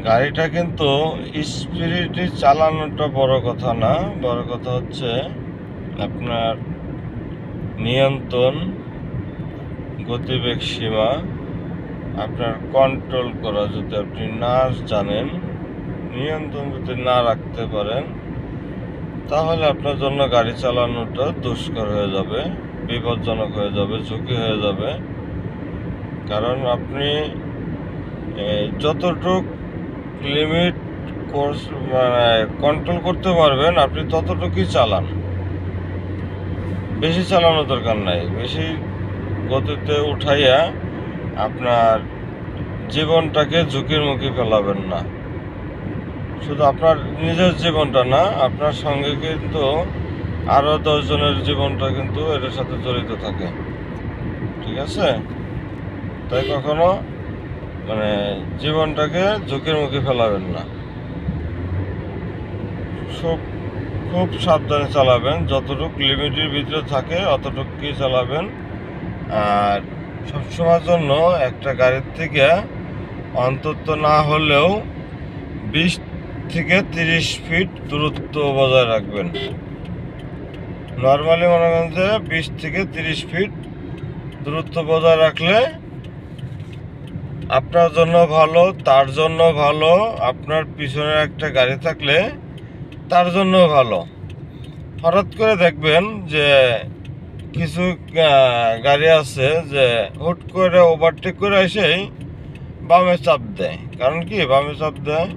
গাড়িটা কিন্তু স্পিরিটে চালানোটা বড় কথা না, বড় কথা হচ্ছে আপনার নিয়ন্ত্রণ, গতিবেগ সীমা আপনার কন্ট্রোল করা যদি আপনি না জানেন, নিয়ন্ত্রণ যদি না রাখতে পারেন, তাহলে আপনার জন্য গাড়ি চালানোটা দুষ্কর হয়ে যাবে, বিপজ্জনক হয়ে যাবে, ঝুঁকি হয়ে যাবে। কারণ আপনি যতটুক লিমিট কোর্স মানে কন্ট্রোল করতে পারবেন আপনি ততটুকুই চালান, বেশি চালানোর দরকার নাই। বেশি গতিতে উঠাইয়া আপনার জীবনটাকে ঝুঁকির মুখে ফেলাবেন না। শুধু আপনার নিজের জীবনটা না, আপনার সঙ্গে কিন্তু আরও 10 জনের জীবনটা কিন্তু এটার সাথে জড়িত থাকে, ঠিক আছে? তাই কখনো জীবনটাকে ঝুঁকির মুখে ফেলাবেন না। খুব সাবধানে চালাবেন, যতটুকু লিমিটের ভিতরে থাকে অতটুকুই চালাবেন। আর সবসময়ের জন্য একটা গাড়ির থেকে অন্তত না হলেও 20 থেকে 30 ফিট দূরত্ব বজায় রাখবেন। নর্মালি মনে করেন যে 20 থেকে 30 ফিট দূরত্ব বজায় রাখলে আপনার জন্য ভালো, তার জন্য ভালো, আপনার পিছনে একটা গাড়ি থাকলে তার জন্য ভালো। হঠাৎ করে দেখবেন যে কিছু গাড়ি আছে যে হুট করে ওভারটেক করে এসেই বামে চাপ দেয়। কারণ কি বামে চাপ দেয়?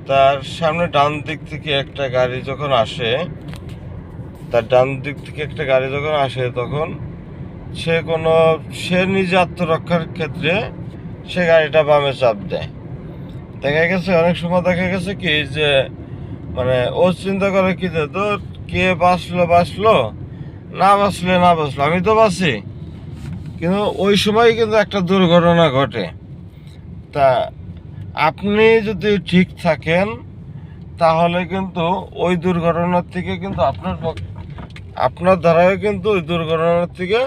তার সামনে ডান দিক থেকে একটা গাড়ি যখন আসে, তখন সে নিজে আত্মরক্ষার ক্ষেত্রে সে গাড়িটা বামে চাপ দেয়। দেখা গেছে অনেক সময় দেখা গেছে কি যে ও চিন্তা করে কি যে তো কে বাঁচলো, না বাঁচলো, আমি তো বাঁচি। কিন্তু ওই সময় কিন্তু একটা দুর্ঘটনা ঘটে। তা আপনি যদি ঠিক থাকেন তাহলে কিন্তু ওই দুর্ঘটনার থেকে কিন্তু আপনার দ্বারাও কিন্তু ওই দুর্ঘটনার থেকে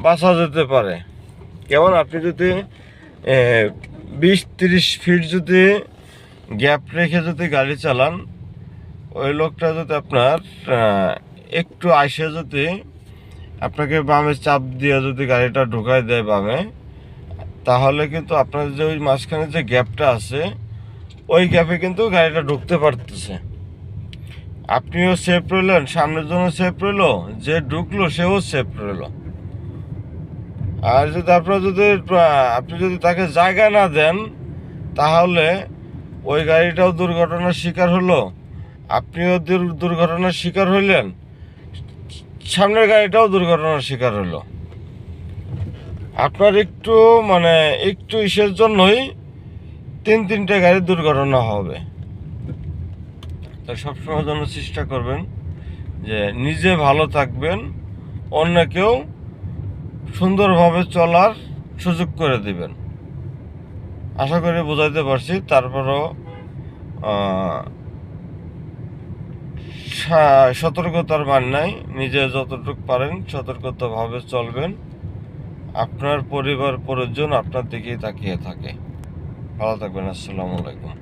বাঁচা যেতে পারে। কেমন? আপনি যদি 20-30 ফিট যদি গ্যাপ রেখে যদি গাড়ি চালান, ওই লোকটা যদি আপনার একটু আইসে যদি আপনাকে বামে চাপ দিয়ে যদি গাড়িটা ঢুকাই দেয় বামে, তাহলে কিন্তু আপনার যে ওই মাঝখানে যে গ্যাপটা আছে ওই গ্যাপে কিন্তু গাড়িটা ঢুকতে পারতেছে। আপনিও সেফ রইলেন, সামনের জন্য সেফ রইল, যে ঢুকলো সেও সেফ রইল। আর যদি আপনি যদি তাকে জায়গা না দেন, তাহলে ওই গাড়িটাও দুর্ঘটনার শিকার হলো, আপনিও দুর্ঘটনার শিকার হইলেন, সামনের গাড়িটাও দুর্ঘটনার শিকার হলো। আপনার একটু ইসের জন্যই 3-3টে গাড়ির দুর্ঘটনা হবে। তাই সবসময় জন্য চেষ্টা করবেন যে নিজে ভালো থাকবেন, অন্যকেও সুন্দরভাবে চলার সুযোগ করে দিবেন। আশা করি বোঝাইতে পারছি। তারপরও সতর্কতার মান নাই, নিজে যতটুকু পারেন সতর্কতাভাবে চলবেন। আপনার পরিবার পরিজন আপনার দিকেই তাকিয়ে থাকে। ভালো থাকবেন। আসসালামু আলাইকুম।